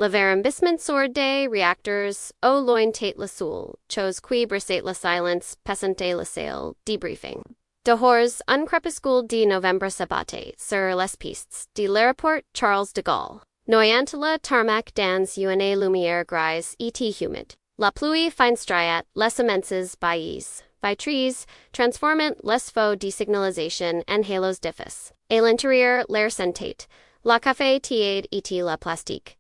L'avarimbissement sword des reactors, au loin tate la soul, chose qui brisate la silence, pesante la sail, debriefing. Dehors, un crépuscule de novembre s'abattait sur les pistes de l'aéroport Charles de Gaulle. Noyant le tarmac dans une lumière grise et humide. La pluie fin striat les immenses baies, vitres, transformant les feux de signalisation en halos diffus. À l'intérieur, l'air sentait, la café tiède et la plastique.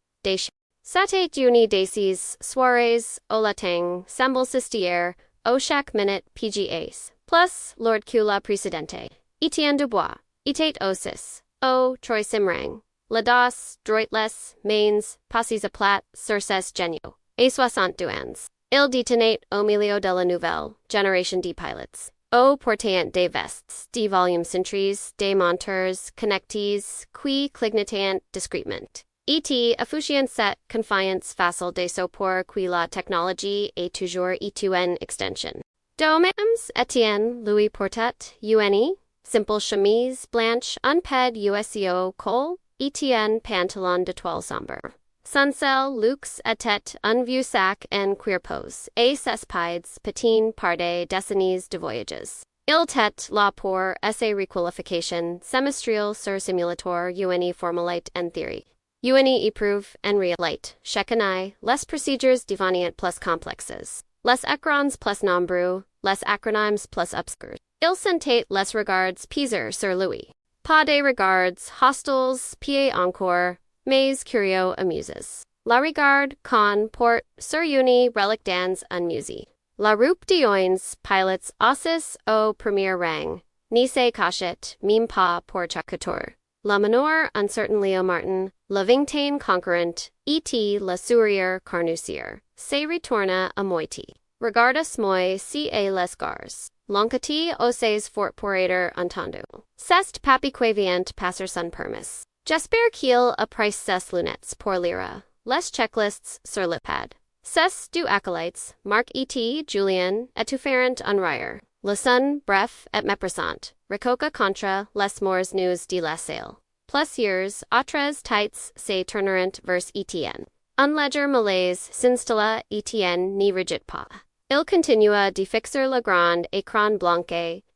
C'était une de ces soirées au latin, semble sistière, au chaque minute PGAs. Plus, lord que la précédente. Etienne Dubois, était aussi, au troisième rang. La dos, droitless, mains, passes à plat, sur ses genoux. Et 62 ans. Il détenait au milieu de la nouvelle génération de pilotes. Au portant des vestes, des volumes centries, des monteurs, connectés, qui clignotant discrètement. Et affusion cette confiance facile de support qui la technologie est toujours une extension. De même, Etienne Louis portait une simple chemise blanche, un ped USEO col, Etienne pantalon de toile sombre. Suncel luxe était un vieux sac en cuir pose, et ses pieds patines par des décennies de voyages. Il tête là pour essayer requalification semestriel sur simulator une formulate en théorie. Une éprouve en réalité, chacun les procédures devenant plus complexes. Les écrans plus nombreux, les acronymes plus obscurs. Il sentait les regards peser sur lui. Pas de regards hostiles, pieds encore, mais curieux amuses. La regarde con porte sur une relique dans un musée. La roupe d'oins pilotes assis au premier rang, ni se cachette, même pas pour chacateur. La menor uncertainly Martin, la vingtaine concurrent, et la sourire carnousière, se retourna à moitié. Regardas moi si et les gars. L'encati oses fort porator entendu. Cest papique vient passer son permis. J'espère qu'il apprécie ses lunettes pour lire les checklists sur le pad. Ces du acolytes, Marc et Julien, étouffèrent un rire. Le son, bref et méprisant, recoca contre les morts news de la salle. Plusieurs autres tites se tournèrent vers Etienne. Un léger malaise s'installa, Etienne n'y rigit pas. Il continua de fixer le grand écran blanc,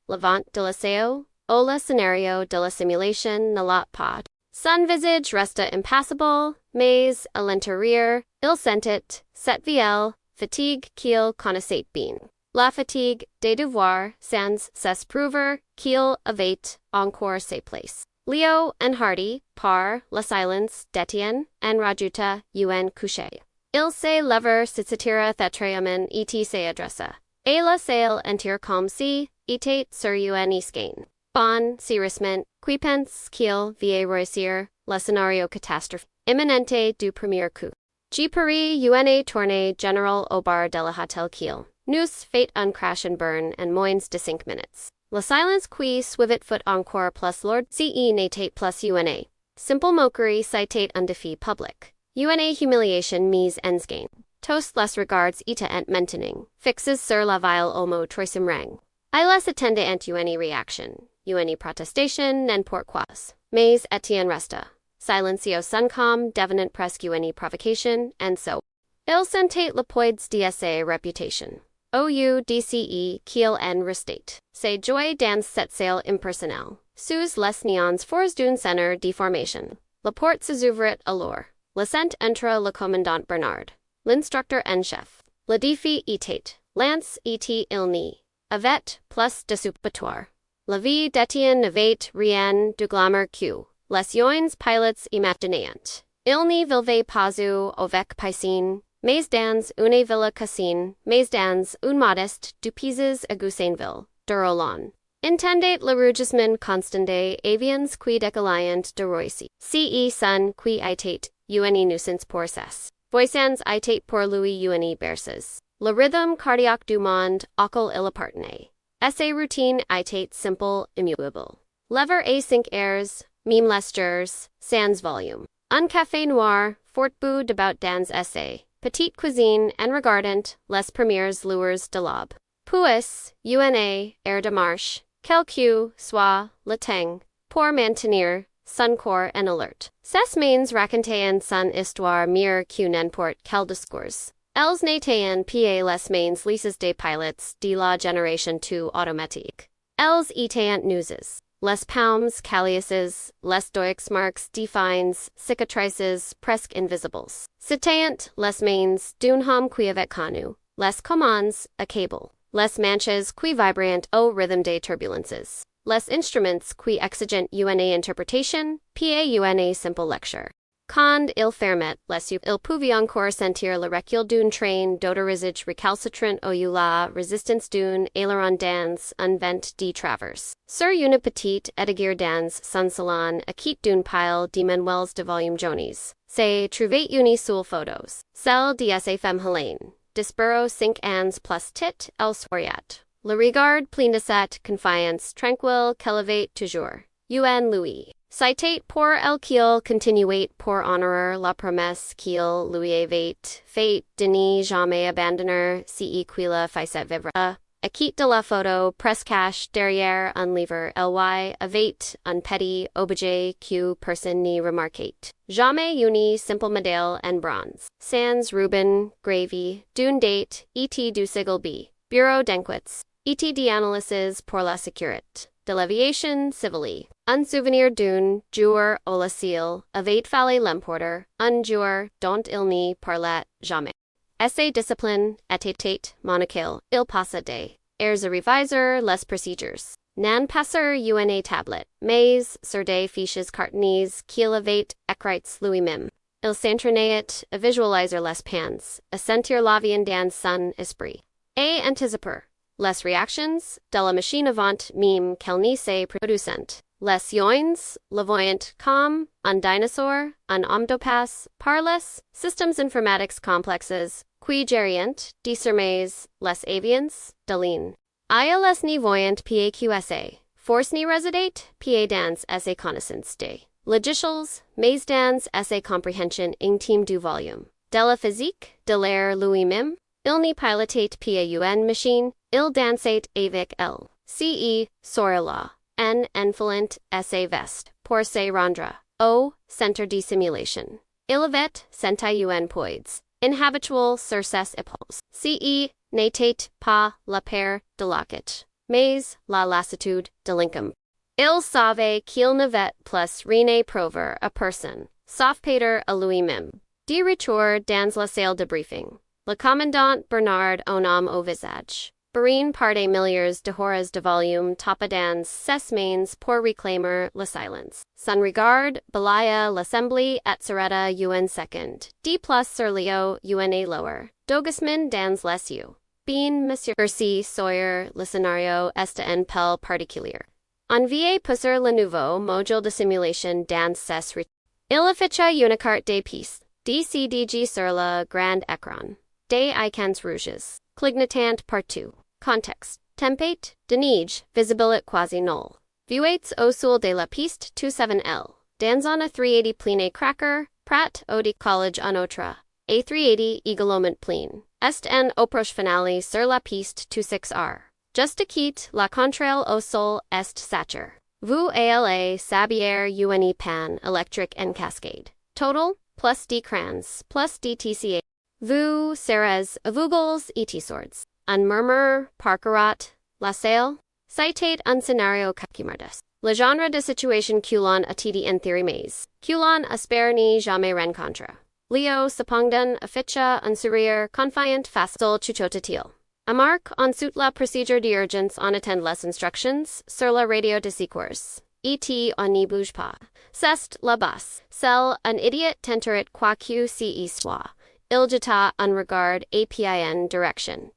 le vent de l'océan, au le scénario de la simulation ne l'a pas. Son visage resta impassible, mais, à l'intérieur, il sentit, cette vieille fatigue qu'il connaissait bien. La fatigue de devoir sans s'esprouver qu'il avait encore ses places. Léo and Hardy, par la silence d'Etienne, en rajouta un couché. Il se leva s'attira théâtralement et se adressa. Et la salle entière comme si, était sur un escain. Bon, sérieusement, qui pense qu'il va réussir le scénario catastrophe imminente du premier coup. J'ai pari une tournée générale au bar de la Hotel Kiel. Nous fait un crash and burn en moins de 5 minutes. La silence qui suivit fut encore plus lourde ce n'était plus une simple moquerie citait un défi public. Une humiliation mise en scène. Tous les regards étaient maintenant fixes sur la ville au mot troisième rang. I les attendait une réaction. Une protestation and pourquoi. Mais Etienne resta. Silencio suncom devenant presque une provocation, and so. Il sentait le poids de sa réputation. OUDCE qu'il en restate. Se joie dans cette salle impersonnelle. Sous les néons forts d'une scène de formation. La porte s'ouvrit alors. Le sent entra le commandant Bernard. L'instructeur en chef. Le défi était. Lance et il n'y avait plus de soupatoire. La vie d'Etienne n'avait rien de glamour que les jeunes pilotes imaginaient. Il n'y vivait pas avec piscine, mais dans une villa cassine, mais dans une modeste du Pises à Goussainville, de Roland. Intendait le rougissement constant des avions qui décollent de Roissy. Ce son qui était une nuisance pour ses. Voisins était pour lui une berceuse. Le rythme cardiaque du monde auquel il appartenait. Sa routine était simple, immuable. Lever à 5 airs, mime lestures, sans volume. Un café noir, fort bout d'about dans essai. Petite cuisine en regardant les premières lueurs de l'aube. Puis, une air de marche, quelques soit le temps, pour maintenir Suncor and alert. Ses mains racontaient son histoire mieux que n'importe quel discours. Els n'étaient pas les mains lices des pilotes de la génération 2 automatique. Els étaient newses. Les palmes calliuses, les deux marques défines, cicatrices presque invisibles. C'étaient les mains d'un homme qui avait connu les commandes à cable. Les manches qui vibrant au rythme des turbulences. Les instruments qui exigent une interpretation, pas une simple lecture. Quand il fermait les yeux, il pouvait encore sentir le recul d'un train d'autorisage recalcitrant au la résistance d'un aileron dans un vent de travers. Sur une petite étagère dans son salon, à quitte d'une pile de manuels de volume jaunes, se trouvait une seule photos, celle de sa femme Helene, disparue 5 ans plus tit el souriat. Le regard plein de cette confiance tranquille qu'élevait toujours. Un Louis. Citate pour el qu'il continuait pour honorer la promesse qu'il lui avait faite de ne jamais abandonner si qu'il faisait vivre. A quitte de la photo presque cache derrière un livre ly avait un petit objet que personne ne remarquait. Jamais une simple médaille en bronze. Sans ruban, gravy, d'une date, et du sigle B. Bureau d'enquêtes. Et d'analyses pour la sécurité. De l'aviation civile. Un souvenir d'un jour au la ciel avait fallu l'emporter, un jour dont il ne parlait jamais. Essai discipline, était monocle, il passa des airs à reviser les procedures. Nan passer une tablette, mais sur des fiches cartonnées qu'il avait écrites lui-même. Il s'entraînait à visualiser les pans, à sentir la vie dans son esprit. Et anticiper les réactions de la machine avant même qu'elle ne se produisent. Les yoins, le voyant comme un dinosaure, un omdopass, par les systems informatiques complexes, qui gérient, désormais, les avions, de ligne. ILS ni voyant PAQSA, force ni residate, PA dans SA connaissance de logiciels, mais dans SA comprehension intime du volume. De la physique, de l'air lui-même, il n'y pilotate PAUN machine, il dansate avec elle. CE, sur la. N enfilent sa veste, pour se rendre au centre de simulation. Il avait senti un poids inhabituel sur ses épaules. Ce n'était pas la paire de locket, mais la lassitude de l'income. Il savait qu'il n'avait plus rien prouver à personne, sauf Peter à lui-même. De retour dans la salle de briefing, le commandant Bernard un homme au visage. Barine par des milliers de horas de volume tapa dans ses mains pour réclamer le silence. Son regard balaya l'assemblée et s'arrêta un second. De plus sur Leo une lower. Dogasmin dans les yeux. Bien monsieur Ursi Sawyer le scénario est en pel particulier. Envié pousser le nouveau module de simulation dans ses Il afficha une carte des pistes. DCDG sur le grand écran. Des icons rouges. Clignotant partout. Context. Tempête, de neige, visibilité quasi nulle. Vuates au sol de la piste 27L. Dans un A380 pline cracker, Pratt au de college en autre. A380 également plein. Est en approche finale sur la piste 26R. Juste quitte la contraile au sol est sature. Vous ala sabière une pan électrique en cascade. Total, plus d crans, plus dTCA. Vous serez aveugles et sords. Un murmure, parcarat, la salle, citate un scénario cacumardes. Le genre de situation qu'ulon attidi en théorie mais, qu'ulon espère ni jamais rencontre. Leo cependant afficha un sourire confiant facile chuchotatil. Amarque ensuite la procédure d'urgence en attend les instructions sur la radio de secours. Et on n'y bouge pas. C'est la basse. Celle un idiot tenterait quoi que ce soit. Il jeta un regard APIN direction.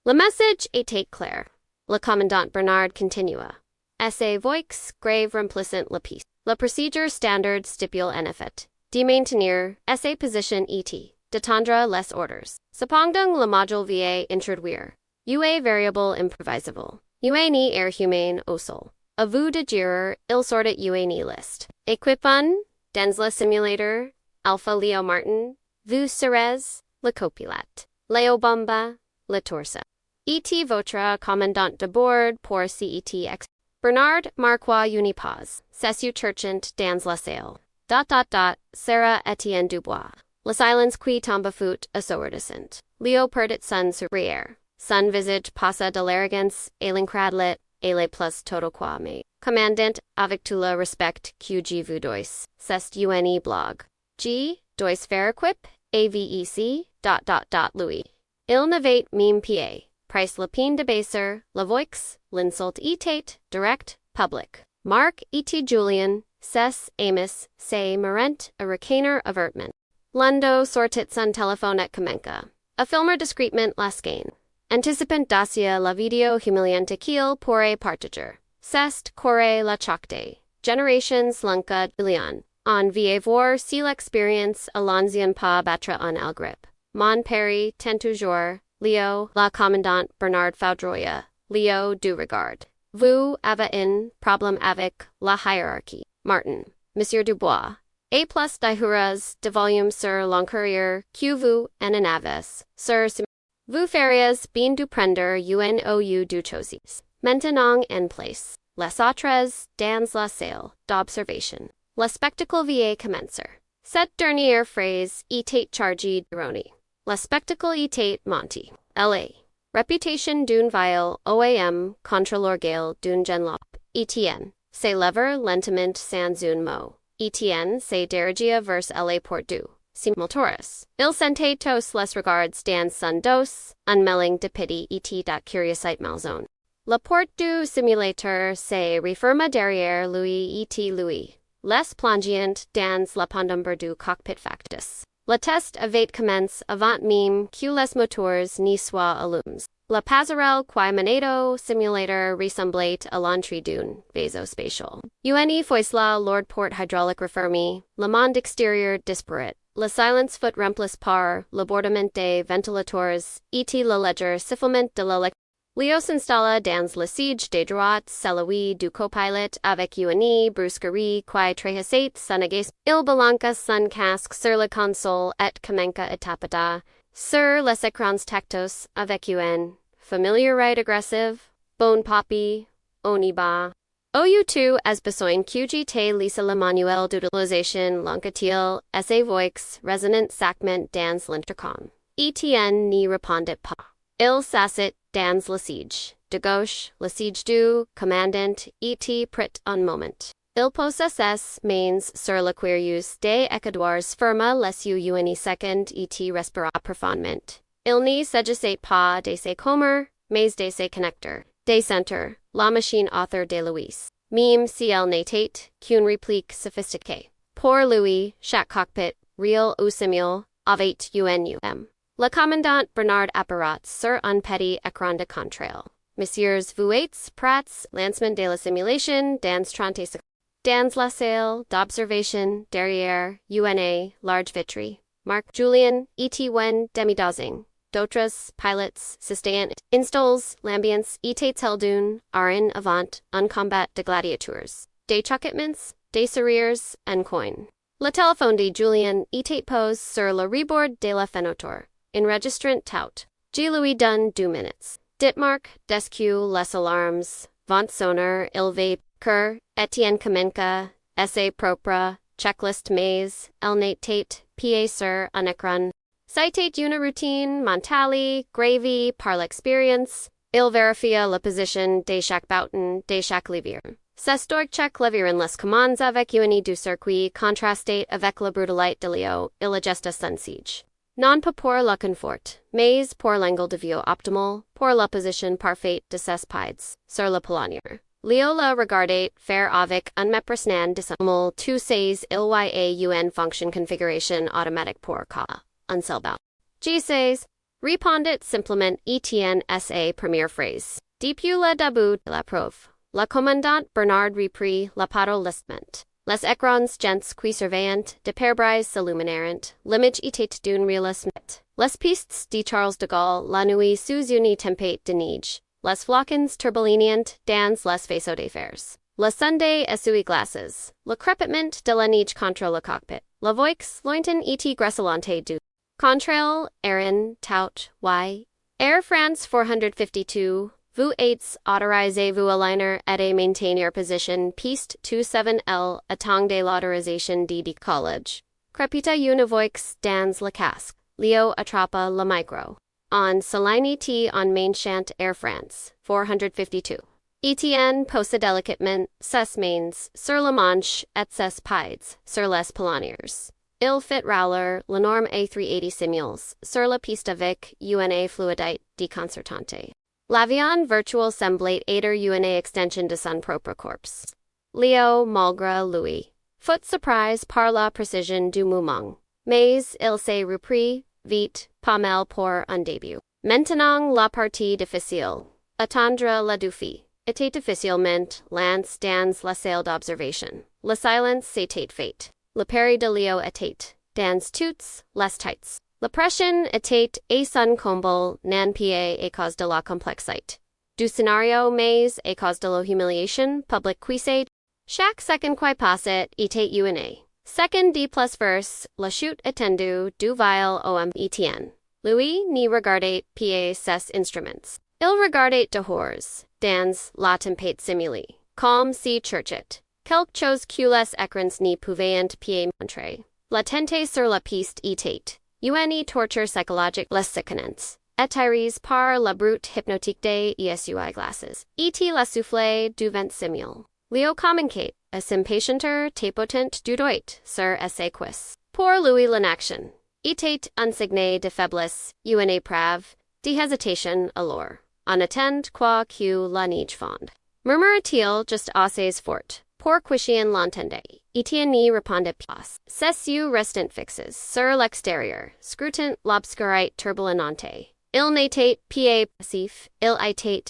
Le message était clair. Le commandant Bernard continua. Sa voix grave remplissant la piste. La procédure standard stipule en effet. De maintenir sa position et d'attendre les ordres. Cependant le module va introduire. Ua variable improvisable. Ua ni air humain au sol. A vous de dire, il sortit ua ni list. Equipon, dans le simulator, Alpha Leo Martin, vous serez, le copilote. Leo Bomba, le torsa. Et votre commandant de bord pour CETX. Bernard Marquois Unipause, Cessu Turchant dans la salle. Sarah Etienne Dubois. La silence qui tombe fout a sordicent. Leo perdit son sourire. Son visage passa de l'arrogance, alincradlet, ale plus toto qua me. Commandant avec tout le respect que vous dois. C'est une blog. G. Dois faire equip, AVEC, Louis. Il n'avait meme pa. Price lapine de baser, la voix, l'insult etate, direct, public. Mark et Julian, Cess, Amos, say Marent, a recainer avertment. Lundo sortit son telephone at Kamenka. A filmer discretement lascaine. Anticipant dacia la video humiliante kiel pore partager. Cest core la chocte. Generations lunca Leon. En vievor s'il experience alonzian pas batra en algrip. Mon Perry, ten toujours, Leo, la commandant Bernard Faudroya, Leo du regard. Vous avez un problème avec la hiérarchie. Martin, Monsieur Dubois. A plus dihuras de volume sur l'encourrier que vous en avez, sur vous feriez bien du prendre unou du choisis. Maintenant en place. Les autres dans la salle d'observation. Le spectacle vient commencer. Cette dernière phrase était chargée d'ironie. Le spectacle était monté. L.A. Réputation d'une ville OAM contre l'orgueil d'une genlop. Etienne. C'est lever lentement sans un mot. Etienne se dirigia vers L.A. Port du. Simultaneous. Il sentait tous les regards dans son dos, un mêling de pity et de curiosité malsaine. La porte du simulateur se referma derrière lui et Louis. Les plongeant dans la pénombre du cockpit factus. Le test avait commencé avant même que les moteurs n'y soient allumés. La passerelle qui menait simulator ressemblait à l'entrée d'un vaisseau spatial. Une fois là, Lord Port hydraulique refermé, le monde extérieur disparate. La silence fut remplacée par l'abordement des ventilateurs et le léger sifflement de l'électricité. Leo s'installa dans le siège des droits, celui du copilote avec une brusquerie qui trahissait son agace. Il balança son casque sur la console et commença à tapoter sur les écrans tactos avec une familiarité agressive. Bon papi, on y va. Ou2 as besoin que te lisa le manuel d'utilisation l'enquêtil sa voix résonant sacment dans l'intercom. Etienne n'y répondait pas. Il s'assit dans le siège. De gauche, le siège du commandant et prit un moment. Il posa ses mains sur le cuiraus des écadoirs ferma les yeux une seconde et respira profondément. Il n'y s'agissait pas de ses comers, mais de ses connecteurs. Des centres, la machine author de Louis. Même si elle n'était qu'une réplique sophistiquée. Pour Louis, chaque cockpit, réel ou simule, avait UNUM. Le commandant Bernard apparat sur un petit écran de contrôle. Messieurs, vous êtes prêts, lancement de la simulation dans 30 secondes. Dans la salle d'observation, derrière, UNA, large vitrine. Marc Julien, et demi-dozing. D'autres, pilotes, sustained, installs, l'ambiance, était teldune, arin avant, un combat de gladiateurs. Des choquettements, des sourires, un coin. Le téléphone de Julien était posé sur le rebord de la fenêtre. Enregistrant tout. G. Louis done 2 minutes. Ditmark, descu les alarmes, vent sonner, il va, cur, Etienne Kamenka, essai propre, checklist maze, el natate, pa sur un écran. Citate une routine, mentale, gravy, par l'expérience, il vérifia la position de chaque bouton, de chaque levier. S'historique check levier les commandes avec une du circuit contrasté avec la brutalité de Leo, il adjusta son siège. Non pas pour le confort, mais pour l'angle de vue optimal, pour la position parfaite de ses pieds, sur le palonnier. Leo le regardait faire avec un mépressement de son tous ses il function configuration automatique pour ka, un seul bout. G6, répondit simplement Etienne sa première phrase. Depuis le début de la preuve, le commandant Bernard reprit la parole lestement. Les écrans gens qui surveillant de pare-brise s'illuminèrent, l'image était d'une réalisme. Les pistes de Charles de Gaulle la nuit sous une tempête de neige, les flocons turbulentes dans les faisceaux des fers. Le Sunday essuie-glaces, le crépitement de la neige contre le cockpit, la voix lointain et gressolante du contrail, Aaron, tout, y. Air France 452, Vous êtes autorisez-vous aligner et maintainer position piste 27L attend de l'autorisation de college. Crepita une voix dans le casque. Leo attrapa le micro. On Salinity on Mainchant Air France, 452. Etienne posa délicatement ses mains sur la manche et ses pieds sur les palaniers. Il fit rouler la norme A380 simules sur la piste avec une fluidité déconcertante. L'avion virtuel semblait être une extension de son propre corps. Leo malgré lui. Fut surprise par la précision du mouvement. Mais il s'est repris vite, pas mal pour un début. Maintenant la partie difficile. Attendre le défi. Était difficilement lance dans la salle d'observation. Le silence s'était fait. Le pari de Leo était dans toutes les têtes. La pression était à son comble non pas à cause de la complexité du scénario mais à cause de la humiliation publique cuissée. Chaque seconde qui passait était une seconde de plus verse la chute attendue du viol om Etienne. Lui n'y regardait pas ses instruments. Il regardait dehors, dans la tempête simulée, comme si cherchait quelque chose que les écrans n'y pouvaient pas montrer. La tente sur la piste était une torture psychologique les séquences, attirées par la brute hypnotique des esui glasses, et la souffle du vent simule. Leo communiquait, a s'impatienter tapotent du doigt sur ses cuisses. Pour lui l'inaction était un signe de faiblesse, une épreuve de hésitation alors. En attend quoi que la neige fonde. Murmura-t-il juste assez fort, pour qu'Étienne l'entendait. Etienne n'y répondait pas. Ses yeux restant fixes sur l'extérieur, scrutant l'obscurité turbulente. Il n'était pas passif, il était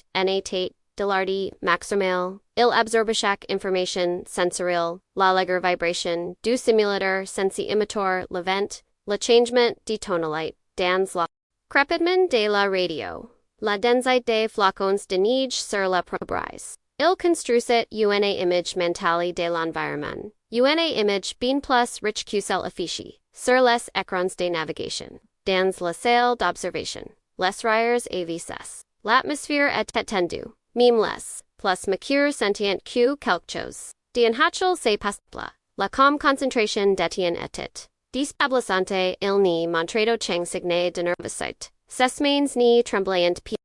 de maximal. Il absorbait chaque information sensorielle, la légère vibration du simulateur sensi imitor le vent, le changement de tonalité dans la crépitement de la radio. La densité des flocons de neige sur la pare-brise. Il construisait une image mentale de l'environnement. Une image bien plus riche que celle affichée sur les écrans de navigation. Dans la salle d'observation, les rayures et vices. L'atmosphère est tendue, même les, plus macure sentient que quelque chose. D'enhachel se passe là. La calme concentration d'Etienne était déstabilisante. Il n'y montrait aucun signe de nervosité. Ses mains n'y tremblaient pas.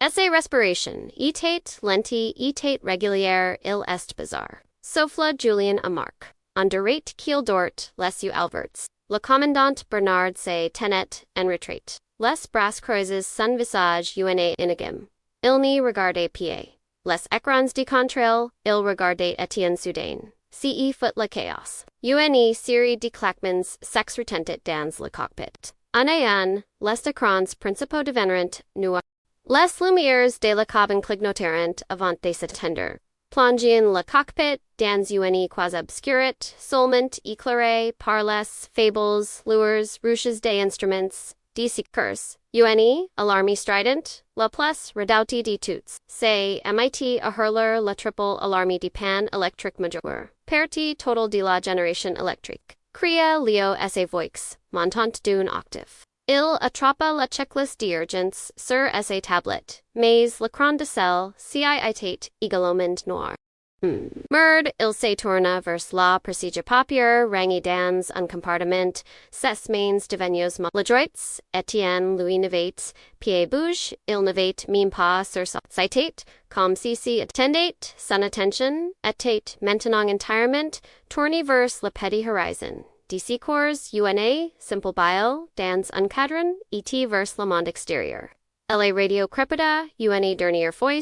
Sa respiration était lente, était régulière, il est bizarre. Souffla Julien Amarque. En direct qu'il dort, les yeux ouverts. Le commandant Bernard se tenait en retraite. Les bras croisés son visage une énigme. Il n'y regardait pas. Les écrans de contrôle, il regardait Etienne soudain. Ce fut le chaos. Une série de claquements s'exretentit dans le cockpit. En ayant, les écrans principaux devinrent noirs. Les lumières de la cabine clignoterent avant de s'éteindre. Plongien le cockpit dans une quasi obscurite, seulement éclairée par les faibles lueurs rouges des instruments de secours. Une alarme strident, la plus redoutée de toutes. C'est MIT à hurler la triple alarme de panne électrique majeure. Perte totale de la génération électrique. Cria Leo sa voix, montant d'une octave. Il attrapa la checklist d'urgence sur sa tablette, mais l'écran de celle ci était également noir. Merde, il se tourna vers la procédure papier, rangée dans un compartiment, ses mains devenues maladroites, Etienne lui n'avait pas bougé, il n'avait même pas sur sa tête, comme si attendait, son attention était maintenant entièrement tournée vers le petit horizon. D'ici cours, une simple bile, dans un cadran, et vers le monde extérieur. La radio crépida, une dernière voix,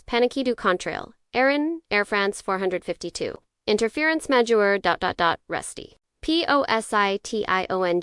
paniquée du contrôle. Air France 452. Interference majeure ... Rusty. POSITIONG,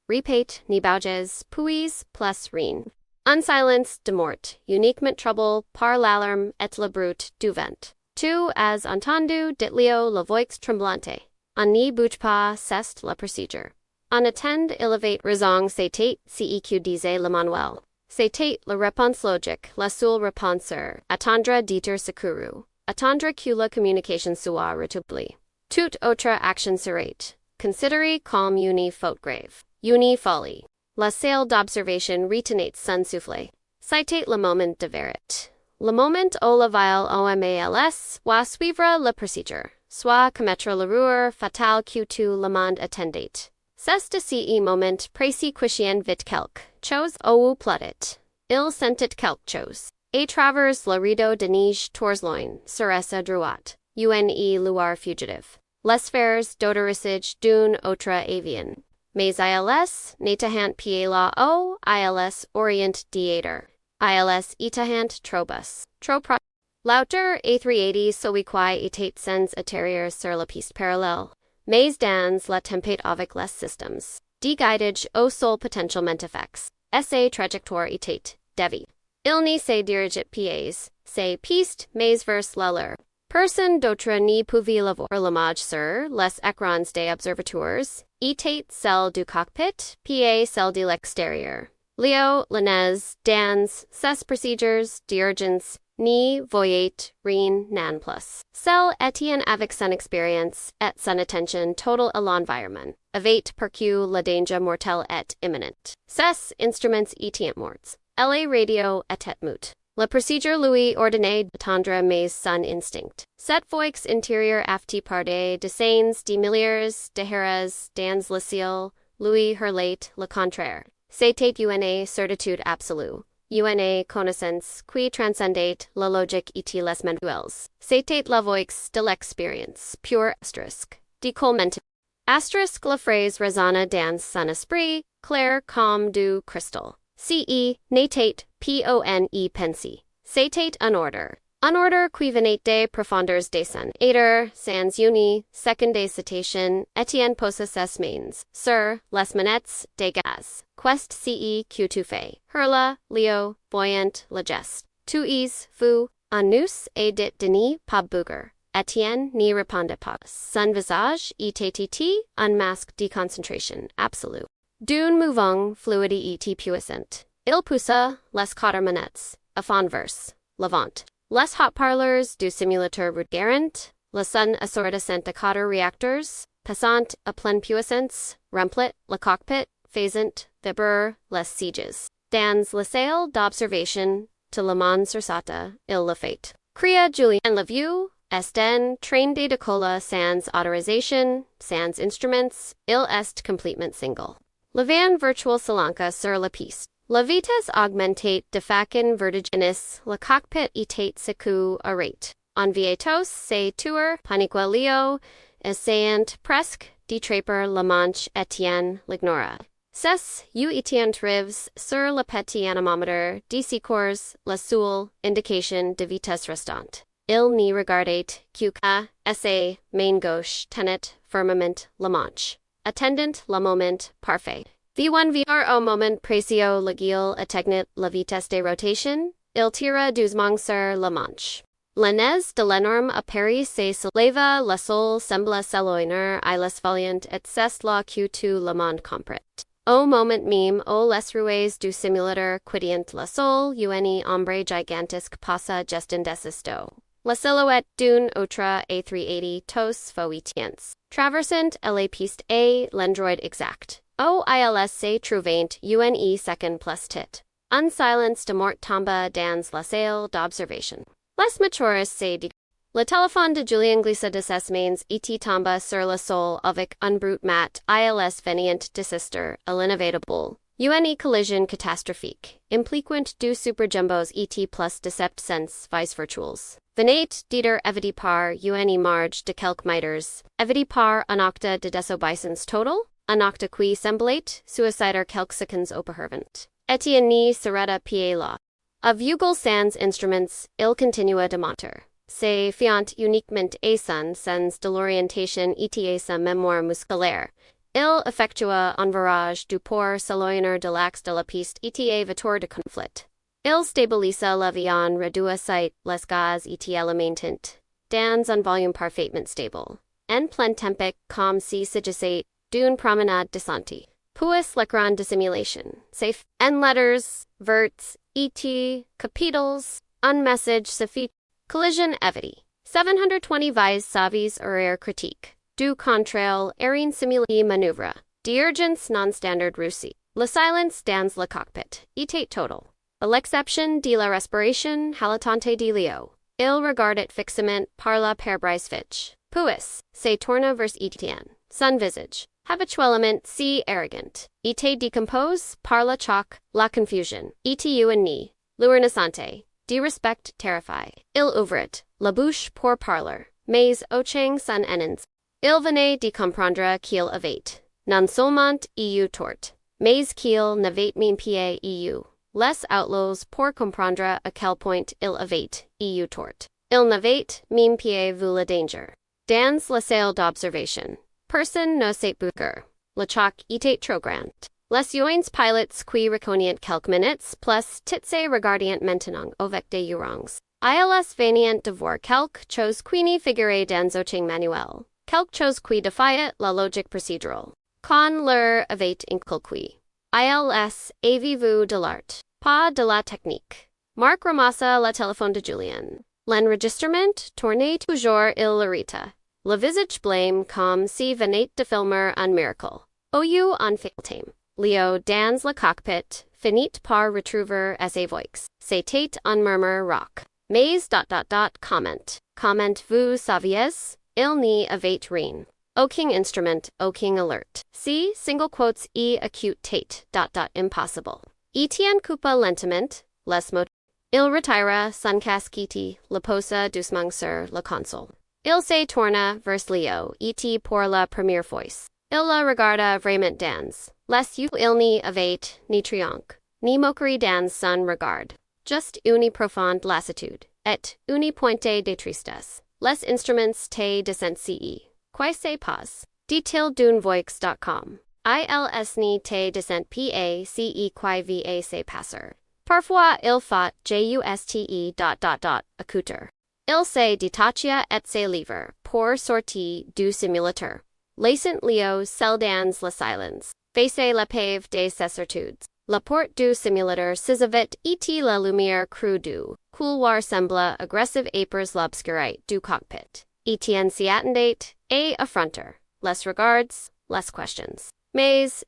repeat, ni bouges, puis, plus rien. Un silence de mort, uniquement trouble par l'alarme et le brut du vent. Tu as entendu, dit Leo la voix tremblante. On n'y bouge pas, c'est la procédure. On attend, il avait raison, c'était ce disait le manuel. C'était la réponse logique, la seule réponse. Attendre d'être secouru. Attendre que la communication soit rétablie. Toute autre action serait considérée comme une faute grave, une folie. La salle d'observation retenait son souffle. Citate le moment de vérité. Le moment où la ville omals va suivre la procédure, soit commettre l'erreur fatale que tout le monde attendait. C'est de ce moment précis qu'ien vit quelque chose ou plautit. Il sentit quelque chose. A travers le rideau de neige torsloin, sur sa droite, une lueur fugitive. Les fers d'odorissage d'une autre avion. Mais ils n'étaient pas là où ils orient diater. Ils étaient trop bas, trop pro. L'auteur A380 celui qui était sans atterrir sur la piste parallèle. Mais dans la tempête avec les systems. De guidage au sol potentiellement effects. Sa trajectoire était déviée. Il ne se dirigeait pas, ces pistes, mais vers l'heure. Personne d'autre ne pouvait la voir. L'image sur les écrans des observateurs était celle du cockpit, pas celle de l'extérieur. Léo, Lanez, dans ses procédures d'urgence, ne voyait rien non plus. Celle étienne avec son expérience et son attention totale à l'environnement, avait perçu la danger mortel et imminente. Ces instruments étaient morts. La radio était mute. La procédure lui ordonnait d'attendre mais son instinct. Cette voix intérieure afti parde de scènes de milliers de heures dans le ciel, lui hurlait le contraire. C'était une certitude absolue. Une connaissance qui transcendait la logique et les manuels. C'était la voix de l'expérience, pure asterisk. Décolle Maintenant. Asterisk la phrase résonna dans son esprit, clair comme du cristal. Ce n'était pone pensée. C'était un ordre. Un ordre qui venait des profondeurs de son éder, sans une seconde citation, Etienne posa ses mains sur les manettes de gaz. Quest ce que tu fais. Hurla, Leo, voyant le geste. Tu es fou, un nous et dit Denis pas bouger. Etienne n'y répondait pas. Son visage était un masque de concentration absolue. D'un mouvement fluide et puissant. Il poussa les quatre manettes, à fond vers l'avant. Les haut-parleurs du simulateur route-garant, le son assourdissant de quatre réacteurs, passant à pleine puissance, remplit le cockpit, faisant vibrer les sieges. Dans la salle d'observation, tout le monde sursauta, il le fait. Cria Julien le vieux, est train de décoller sans autorisation, sans instruments, il est complètement single. Le van virtual s'elança sur la piste. La vitesse augmentait de façon vertigineuse, le cockpit était secoué à rate. En vietos se tuer, paniquelio, essayant presque détraper la manche Etienne l'ignora. Ces étaient trives sur le petit anémomètre de secours, la seule indication de vitesse restante. Il n'y regardait que sa main gauche tenait fermement la manche. Attendant le moment parfait. V1 VR au moment précis lequel atteignit la vitesse de rotation, il tira doucement sur la manche. L'anès de l'énorme appareil se souleva, le sol sembla s'éloigner et les valiant et c'est là que tout le monde comprit. Au moment même où les roues du simulateur quittent le sol, une ombre gigantique passa juste en dessous. La silhouette d'une autre A380 tous faux-etiens. Traversant la piste A, l'endroit exact. OILS se trouvant une second plus tit. Un silence de mort tomba dans la salle d'observation. Les matures se dit. Le téléphone de Julien glissa de ses mains et tomba sur le sol avec un brut mat ILS venient d'esister à l'inévitable. Une collision catastrophique, impliquant deux superjumbos et plus decept sens vice virtuals. Venait d'être évité par une marge de quelques mètres, évité par un octa de désobéissance total, un octa qui semblait suicider quelques secondes auparavant. Etienne ni s'arrêta pied là. A vugel sans instruments, il continua de monter. Se fiant uniquement à son sens de l'orientation et à sa mémoire musculaire. Il effectua un virage du pour s'éloigner de l'axe de la piste et à vecteur de conflit. Il stabilisa l'avion réduisit les gaz et elementant, dans un volume parfaitement stable. En plein tempic comme si s'agissait d'une promenade descente. Puis l'écran de simulation, safe, en letters, verts, et, capitals, un message suffit. Collision évité. 720 vies savis horaire critique. Du contraire, erin simulé manœuvre. D'urgence non-standard russie. Le silence dans le cockpit. Était total. à l'exception de la respiration haletante de Leo. Il regarde fixement par la pare-brise fitch. Puis, se tourna vers Etienne. Son visage, habituellement si arrogant, était décompose par la choc, la confusion, etu en ni, l'urnaissante, de respect terrifié. Il ouvrit la bouche pour parler, mais ochang son enins. Il venait de comprendre qu'il avait, non seulement eu tort, mais qu'il n'avait même pas eu les outlaws pour comprendre à quel point il avait eu tort. Il n'avait même pas vu le danger. Dans la salle d'observation, personne ne sait bouger. Le choc était trop grand. Les joints pilotes qui reconnurent quelques minutes plus titse regardant maintenant avec des yurangs. Ils venaient de voir quelque chose qui ne figurait dans aucun manuel. Quelque chose qui défiait la logique procédurale. Quand leur avait inculqué. Ils avaient vu de l'art, pas de la technique. Marc ramassa la téléphone de Julien. L'enregistrement tournait toujours il l'irrita. Le visage blême comme si venait de filmer un miracle. Ou un fatal. Leo dans le cockpit finit par retrouver sa voix. C'était un murmure rauque. Mais ... Comment vous saviez? Il n'y avait rien. Aucun instrument, aucun alert. Si, single quotes acute tate ... Impossible. Etienne coupa lentement, les mots. Il retira son casquette, le posa doucement sur la console. Il se tourna vers Leo, et pour la première fois. Il la regarda vraiment dans les yeux. Il n'y avait ni triomphe, ni moquerie dans son regard. Juste une profonde lassitude, et une pointe de tristesse. Les instruments te descent Quoi se passe? Dit-il d'une voix.com. Ils ni te descent pas quoi va se passer. Parfois il faut juste ... Accouter. Il se détachia et se livre pour sortir du simulateur. Laissant Leo seul dans la silence. Face la pave des certitudes. La porte du simulateur s'ouvrit et la lumière crue du couloir sembla agressive apres l'obscurité du cockpit. Etienne s'y attendait, et affronter. Les regards, les questions. Mais,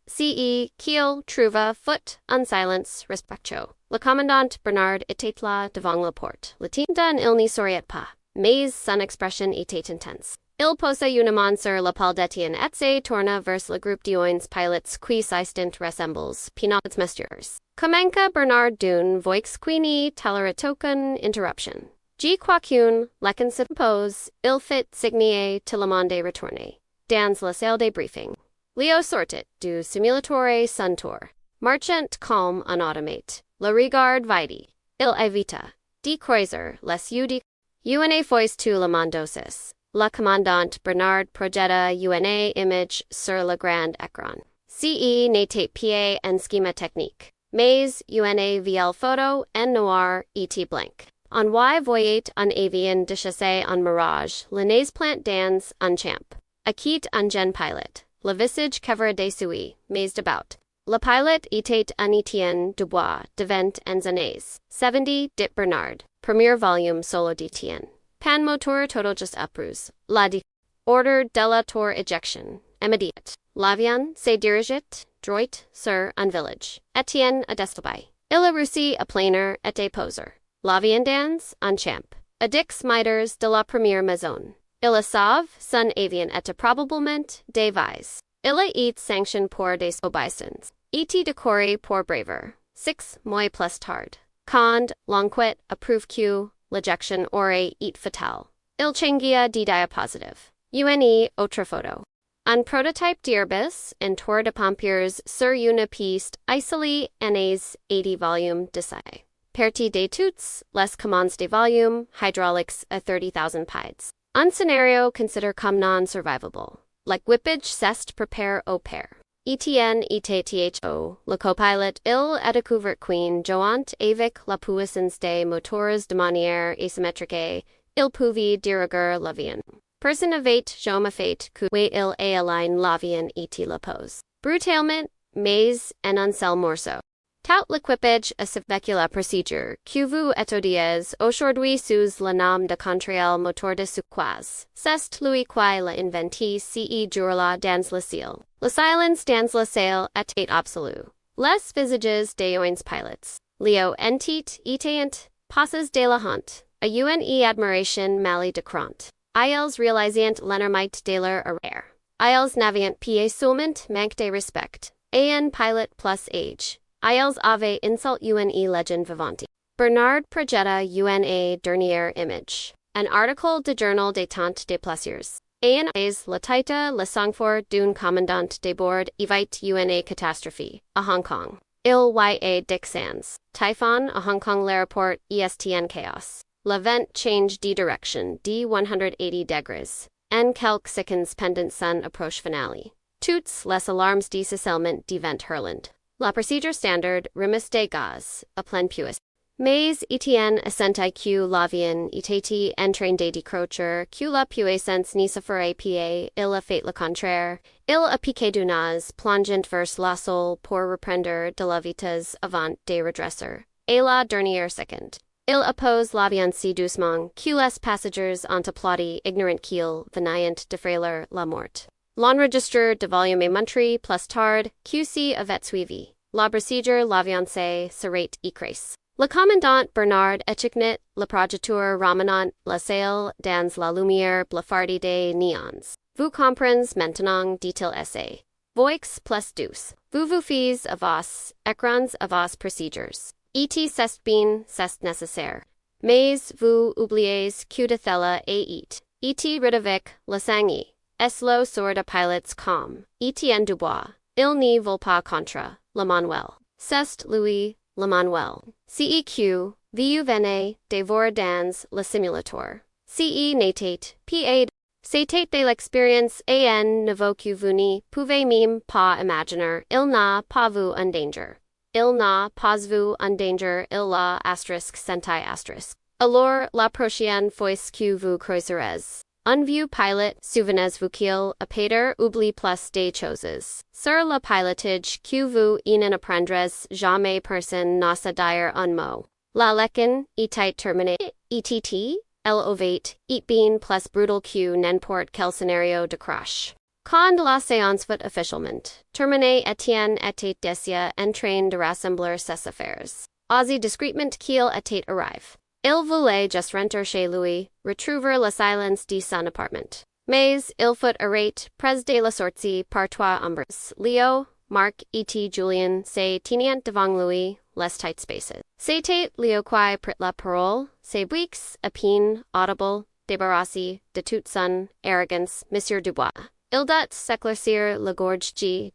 qu'il trouva foot en silence respectueux. Le commandant Bernard était là devant la porte. Le temps il n'y souriait pas, mais son expression était intense. Il posa une main sur l'épaule d'Etienne et se tourna vers le groupe d'oins pilotes qui s'istent ressembles, pinots messieurs. Comença Bernard d'une voix qui ne tolère aucune interruption. G quoiqu'une, lequin se pose, il fit signer tout le monde retourner. Dans la salle de briefing. Leo sortit du simulateur son tour. Marchant calme en automate. Le regard vide. Il évita. De croiser les yeux. Une fois tout le monde dosis. Le commandant Bernard projeta une image sur le grand écran. Ce n'était pas un schéma technique. Mais une vieille photo en noir et blanc. On y voyait un avion de chasser en mirage, le nez plant dans un champ. Acquit un jeune pilote. Le visage couvert de suie, mais d'about. Le pilote était un Etienne Dubois de 20 années. 70 dit Bernard. Premier volume solo d'Etienne. Pan moteur total just upruse. La di. Order de la tour ejection. Immediate. L'avion se dirigeait droit sur un village. Etienne a destabay. Il a réussi à planer et à poser. L'avion dans un champ. A dix miters de la première maison. Il a sauvé son avion et probablement des vies. Il a été sanctionné pour des obeisance. Et décoré pour braver. 6 mois plus tard. Quand l'enquête approuve que l'éjection aurait été fatale. Il changia de diapositive. Une autre photo. Un prototype d'Airbus en tour de pompiers sur une piste isolée années 80 volumes d'essai. Partie des toutes, les commandes de volume, hydraulics à 30,000 pieds. Un scénario consider comme non survivable. L'équipage s'est prépare au pair. Etienne était tho, le copilote, il a découvert qu'une jouant avec la puissance des moteurs de manière asymétrique, il pouvait diriger l'avion. Personne n'avait jamais fait que il align l'avion et la pose. Brutalement, mais en un seul morceau. Tout l'équipage a survécu la procédure que vous étudiez aujourd'hui sous le nom de contrôle moteur de secours. C'est lui qui l'a inventé ce jour-là dans le ciel. Le silence dans la salle était absolu. Les visages des uns pilotes, Leo entit, iteant, passes de la hunt, a une admiration mali de crant. Ils realisant l'enermite de leur erreur. Ils n'avant pas seulement manque de respect. An pilot plus age. Ils avaient insult une legend vivante. Bernard projeta une dernière image. An article de journal des temps des plaisirs. An is la tête le sang-fort d'un commandant de bord évite une catastrophe, à Hong Kong. Il y a Dixans. Typhon à Hong Kong l'aéroport ESTN chaos. Le vent change de direction de 180 degrees. En quelques secondes pendant son approche finale. Toutes les alarmes de sifflement de vent hurlant. La procédure standard remise des gaz, à plein puis. Mais Etienne assenti que l'avion était en train de décrocher, que la puissance ne se ferait pas, il a fait le contraire, il a piqué du nez, plongeant vers la sol pour reprendre de la vitesse avant de redresser. Et la dernière seconde. Il oppose l'avion si doucement que les passagers ont applaudi ignorant qu'il venait de frailer la mort. L'enregistre de volume est montré plus tard, QC avait suivi. La procédure l'avion serait écrase. Le commandant Bernard Echignet, le projecteur ramenant la salle dans la lumière blafardie des néons. Vous comprenez maintenant, dit-il essai. Voix plus douce. Vous fiez à vos écrans à vos procédures. Et c'est bien, c'est nécessaire. Mais vous oubliez que de thela et redavec la sangi. Es lo sort de pilotes comme. Etienne Dubois. Il n'y vole pas contre, le Manuel. C'est Louis, le Manuel. CEQ, vous venez de voir dans le simulator. CE n'était pas. C'était de l'expérience en niveau que vous ne pouvez même pas imaginer. Il n'a pas vu un danger. Il n'a pas vu un danger, il l'a asterisk senti asterisk. Alors, la prochaine fois que vous croiserez un vieux pilot, souvenez-vous qu'il a peut-être oublié plus de choses. Sur le pilotage que vous en apprendrez jamais personne n'ose dire un mot. La leçon était terminée, ETT, elle ovate, et bien plus brutal que n'importe quel scénario de crash. Quand la séance fut officiellement terminée, Etienne était déjà en train de rassembler ses affaires. Osé discrètement qu'il était arrivé. Il voulait juste rentrer chez lui, retrouver la silence de son appartement. Mais il fut arrêté près de la sortie par trois hombres. Leo, Marc et Julien se tenaient devant lui, les tight spaces. C'était Leo qui prit la parole, ses briques, à peine audible, débarrassé de toute son arrogance, Monsieur Dubois. Il doit s'éclaircir la gorge G.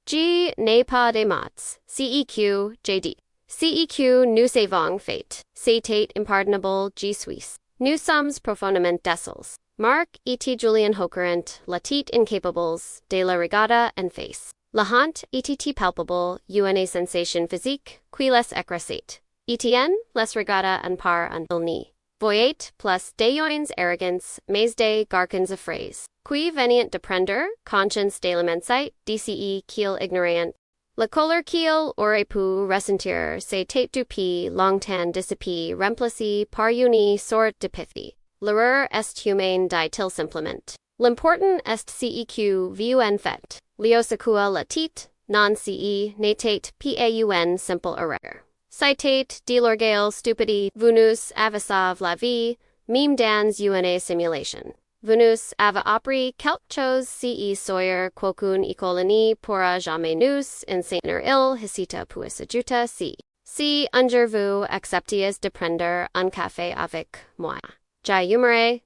G n'est pas des maths. CEQ, JD. CEQ nous avons fait. C'était impardonnable G Suisse. Nous sommes profondément déçus. Marc et Julien Hoquerant, la tête incapables de la regarder en face. La honte était palpable, une sensation physique, qui les écrasait. Etienne les regarda en par un il ni. Voyait plus d'ayons arrogance, mais des garcons effrays. Qui venient de prendre conscience de l'immensité, DCE qu'il ignorant. La colère qu'il aurait pu ressentir s'était depuis longtemps dissipée, remplacée par une sorte de pitié. L'erreur est humaine, dit-il simplement. L'important est CEQ vu en fait. Leo secoua la tête, non CE n'était pas une simple erreur. C'était de l'orgueil stupide, vous nous avez sauvé la vie, même dans une simulation. Vous nous avez appris quelque chose CE Sawyer quaucune économie pourra jamais nous enseigner il hésita puis ajouta si un jour vous acceptiez de prendre un café avec moi. J'aimerais,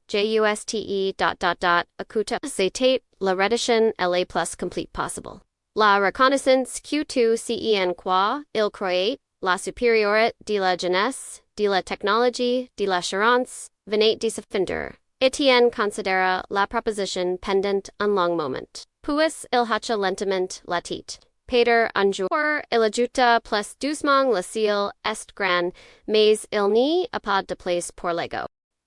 écoute, c'était la rédaction la plus complète possible. La reconnaissance que tu sais en quoi il croyait, la supériorité de la jeunesse, de la technologie, de l'assurance, venait de se finder. Etienne considéra la proposition pendant un long moment. Puis il hacha lentement la tête. Peter un jour, il ajouta plus doucement le ciel est grand, mais il n'y a pas de place pour l'ego.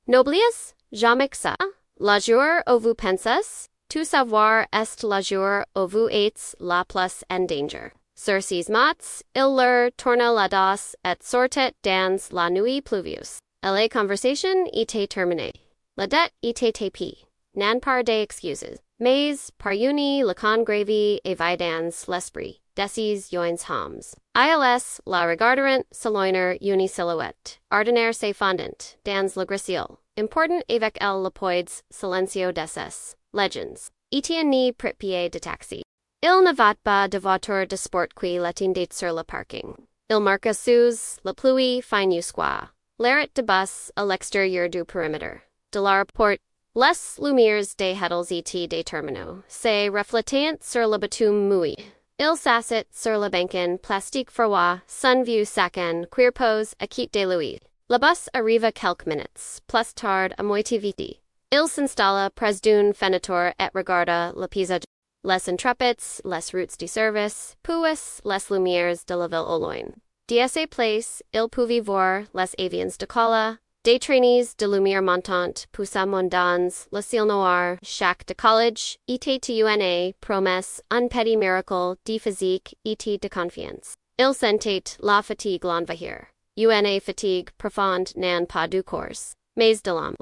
N'oubliez jamais ça. La jour où vous pensez, tout savoir est la jour où vous êtes la plus en danger. Sur ces mots, il leur tourna la dos et sortit dans la nuit pluvieuse. La conversation était terminée. La dette était tapée. Nan par des excuses. Mais, par une le con gravy et dans l'esprit Decis yoins homs. ILS, la regarderant, saloiner, uni silhouette. Ordinaire se fondant, dans le gracile. Important avec el lepoids, silencio deses. Legends. Etienne ni prit-pied de taxi. Il ne va pas de voiture de sport qui l'attendait sur le parking. Il marque sous la pluie fine usqua. L'arrêt de bus à l'extérieur du périmètre. De la porte. Les lumières des hétals et des terminaux se reflétent sur le bitume mouillé. Il s'assit sur le banquin plastique froid, sun view sacan, queer pose, à quitte de Louis. Le bus arrive quelques minutes, plus tard à moitié vite. Il s'installe près d'une fenêtre et regarde le paysage. Les intrépides, les routes du service, puis les lumières de la ville au loin. D'essa place, il pouvait voir les avions de cola, des traînées de lumière montante, poussa mondans, le ciel noir, chaque de college, était une promesse, un petit miracle, de physique, était de confiance. Il sentait la fatigue l'envahir. Une fatigue profonde n'en pas du course, mais de l'âme.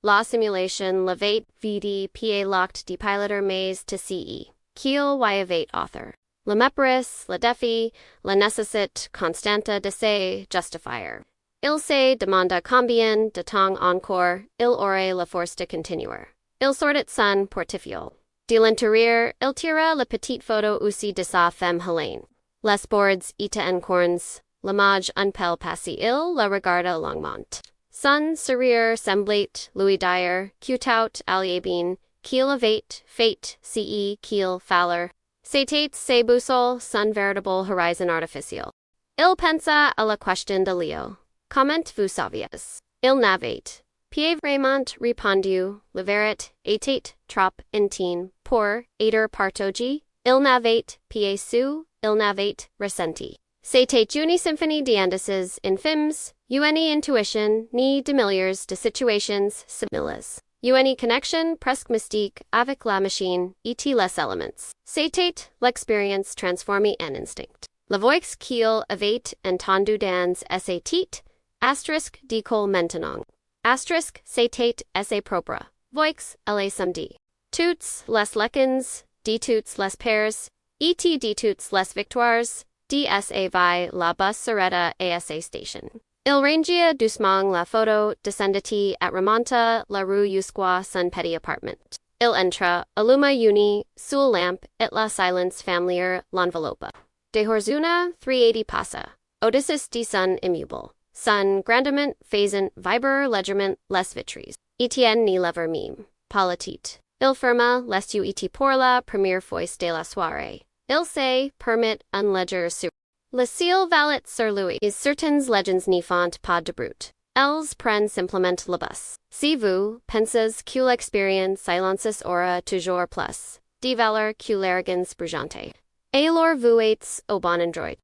La simulation l'avait vide pied locked de piloter mais to ce. Qu'il y avait author. Le mépris, le défi, la nécessité constante de se justifier. Il se demanda combien de temps encore il aurait la force de continuer. Il sortit son portefeuille. De l'intérieur, il tira la petite photo aussi de sa femme Helene. Les boards étaient en cornes, l'image un peu passée, il la regarda longuement. Son sourire semblait lui dire, tout aliébine, qu'il avait fait ce qu'il fallait. C'était ses boussoles, son véritable horizon artificiel. Il pensa à la question de Leo. Comment vous saviez? Il n'avait pas vraiment répondu, le verite était trop intime pour être partagé. Il n'avait pas su, il n'avait ressenti. C'était une symphonie d'indices infimes, une intuition, ni de milliers de situations similes. Une connexion presque mystique avec la machine et les éléments. C'était l'expérience transformée en instinct. La voix qu'il avait entendu dans ses titres, asterisk Décolle Maintenant. Asterisk c'était ses propres. Voix, elle samedi. Toutes les leçons, de toutes les pairs, et de toutes les victoires, DSA vi la bus s'arrêta à sa station. Il rangia doucement la photo, descendit et remonta la rue jusqu'à son petit appartement. Il entra, alluma une, sous lampe, et la silence familière l'enveloppe. De Horzuna 380 passa. Odysseus de son immeuble. Son grandement faisant vibrer légèrement les vitres. Etienne ni lever mime. Politique. Il ferma les yeux et pour la première fois de la soirée. Il se permit un léger sourire. Le ciel valet sur lui. Is certaines legends n'y font pas de brute. Elles prennent simplement le bus. Si vous pensez que l'expérience silences aura toujours plus de valeur que l'arrogance brujante. Alors vous êtes au bon endroit.